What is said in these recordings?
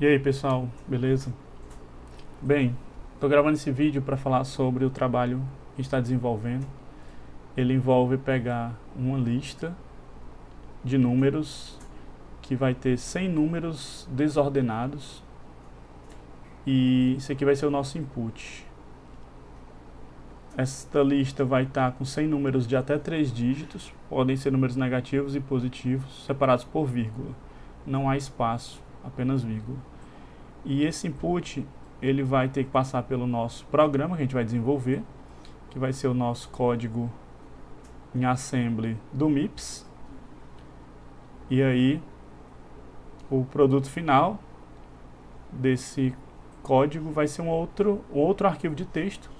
E aí pessoal, beleza? Bem, estou gravando esse vídeo para falar sobre o trabalho que a gente está desenvolvendo. Ele envolve pegar uma lista de números que vai ter 100 números desordenados e isso aqui vai ser o nosso input. Esta lista vai estar com 100 números de até 3 dígitos, podem ser números negativos e positivos, separados por vírgula. Não há espaço, apenas vírgula. E esse input, ele vai ter que passar pelo nosso programa que a gente vai desenvolver, que vai ser o nosso código em assembly do MIPS. E aí, o produto final desse código vai ser um outro arquivo de texto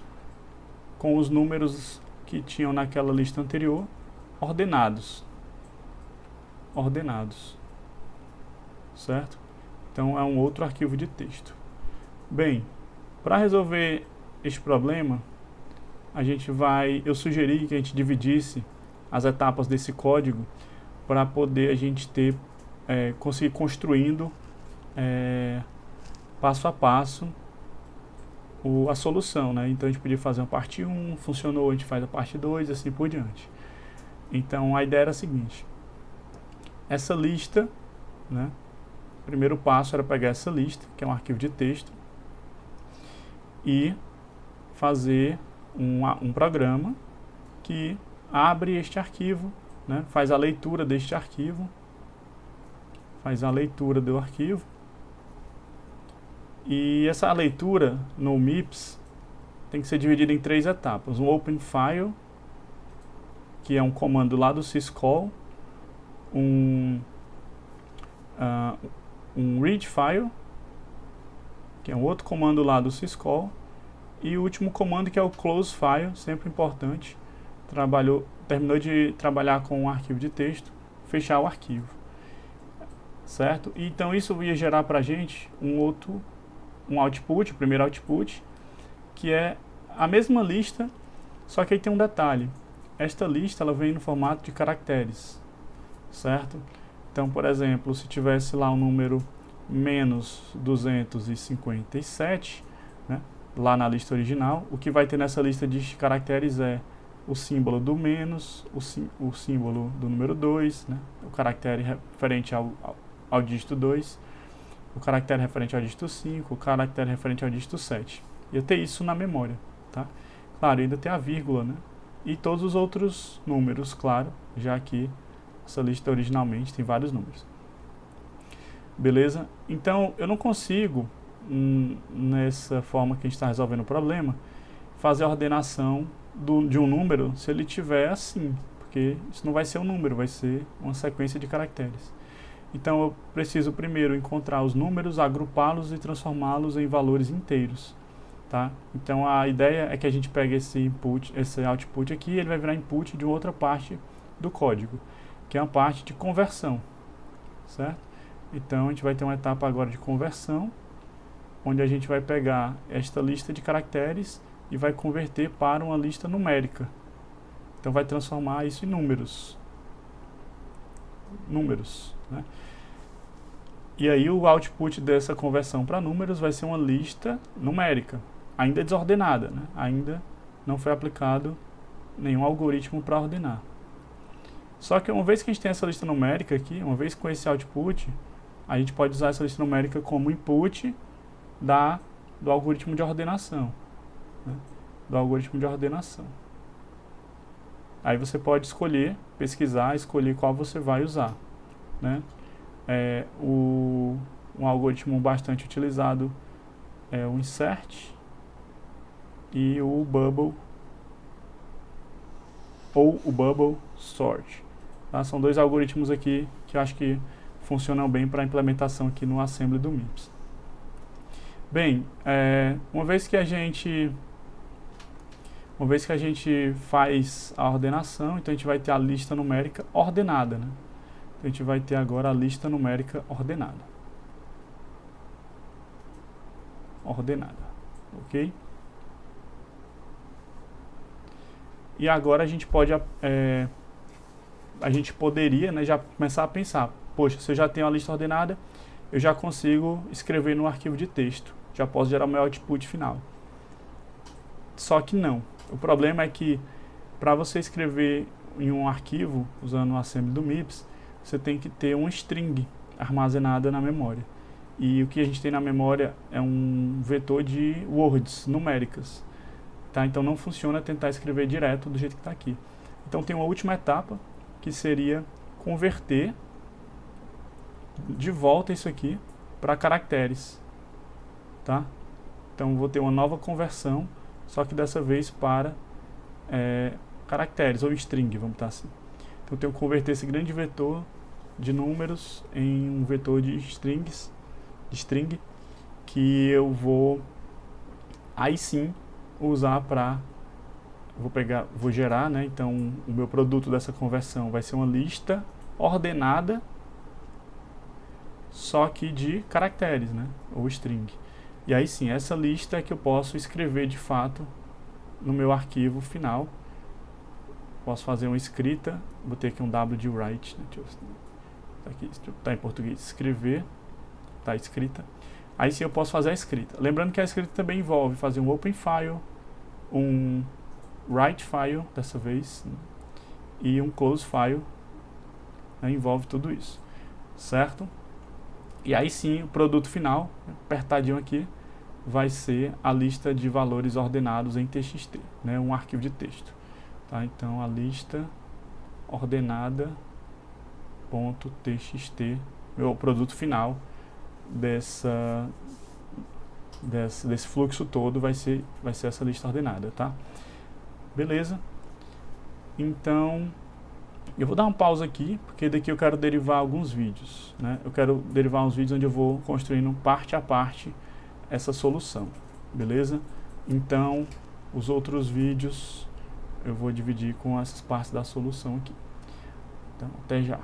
com os números que tinham naquela lista anterior ordenados. Certo? Então é um outro arquivo de texto. Bem, para resolver este problema, eu sugeri que a gente dividisse as etapas desse código para poder a gente conseguir construindo passo a passo a solução, né? Então a gente podia fazer uma parte 1, funcionou, a gente faz a parte 2 e assim por diante. Então a ideia era a seguinte: essa lista, né? O primeiro passo era pegar essa lista, que é um arquivo de texto, e fazer um programa que abre este arquivo, né? Faz a leitura deste arquivo, e essa leitura no MIPS tem que ser dividida em 3 etapas. Um open file, que é um comando lá do syscall, um read file, que é um outro comando lá do syscall, e o último comando, que é o close file, sempre importante. Terminou de trabalhar com um arquivo de texto, fechar o arquivo, certo? Então isso ia gerar para a gente um output, o primeiro output, que é a mesma lista, só que aí tem um detalhe: esta lista ela vem no formato de caracteres, certo? Então, por exemplo, se tivesse lá o número menos 257, né, lá na lista original, o que vai ter nessa lista de caracteres é o símbolo do menos, o símbolo do número 2, né, o caractere referente ao dígito 2, o caractere referente ao dígito 5, o caractere referente ao dígito 7. Ia ter isso na memória, tá? Claro, ainda tem a vírgula, né? E todos os outros números, claro, já que essa lista originalmente tem vários números. Beleza? Então, eu não consigo, nessa forma que a gente está resolvendo o problema, fazer a ordenação de um número se ele tiver assim, porque isso não vai ser um número, vai ser uma sequência de caracteres. Então eu preciso primeiro encontrar os números, agrupá-los e transformá-los em valores inteiros, tá? Então a ideia é que a gente pegue esse output aqui, ele vai virar input de outra parte do código, que é uma parte de conversão, certo? Então a gente vai ter uma etapa agora de conversão, onde a gente vai pegar esta lista de caracteres e vai converter para uma lista numérica. Então vai transformar isso em números, né? E aí o output dessa conversão para números vai ser uma lista numérica, ainda desordenada, né? Ainda não foi aplicado nenhum algoritmo para ordenar. Só que uma vez que a gente tem essa lista numérica aqui, uma vez com esse output, a gente pode usar essa lista numérica como input do algoritmo de ordenação, né? Aí você pode pesquisar, escolher qual você vai usar, né? Um algoritmo bastante utilizado é o insert e o bubble ou o bubble sort, tá? São dois algoritmos aqui que eu acho que funcionam bem para a implementação aqui no assembly do MIPS. Bem, uma vez que a gente faz a ordenação, então a gente vai ter a lista numérica ordenada, né? Então a gente vai ter agora a lista numérica ordenada, ok? E agora a gente poderia, né, já começar a pensar: poxa, se eu já tenho a lista ordenada, eu já consigo escrever no arquivo de texto, já posso gerar o meu output final. Só que não. O problema é que para você escrever em um arquivo, usando o assembly do MIPS, você tem que ter uma string armazenada na memória. E o que a gente tem na memória é um vetor de words numéricas. Tá? Então não funciona tentar escrever direto do jeito que está aqui. Então tem uma última etapa, que seria converter de volta isso aqui para caracteres. Tá? Então vou ter uma nova conversão, só que dessa vez para caracteres, ou string, vamos estar assim. Então eu tenho que converter esse grande vetor de números em um vetor de string, que eu vou aí sim usar para vou gerar, né? Então o meu produto dessa conversão vai ser uma lista ordenada, só que de caracteres, né? Ou string. E aí sim, essa lista é que eu posso escrever de fato no meu arquivo final. Posso fazer uma escrita, vou ter aqui um W de write, né? Tá em português, escrever, tá escrita. Aí sim eu posso fazer a escrita. Lembrando que a escrita também envolve fazer um open file, um write file, dessa vez, né? E um close file, né? Envolve tudo isso, certo? E aí sim, o produto final, apertadinho aqui, vai ser a lista de valores ordenados em TXT, né? Um arquivo de texto. Tá? Então, a lista ordenada.txt, meu produto final desse fluxo todo vai ser essa lista ordenada, tá? Beleza? Então, eu vou dar uma pausa aqui, porque daqui eu quero derivar alguns vídeos, né? Eu quero derivar uns vídeos onde eu vou construindo parte a parte essa solução, beleza? Então, os outros vídeos eu vou dividir com essas partes da solução aqui. Então, até já.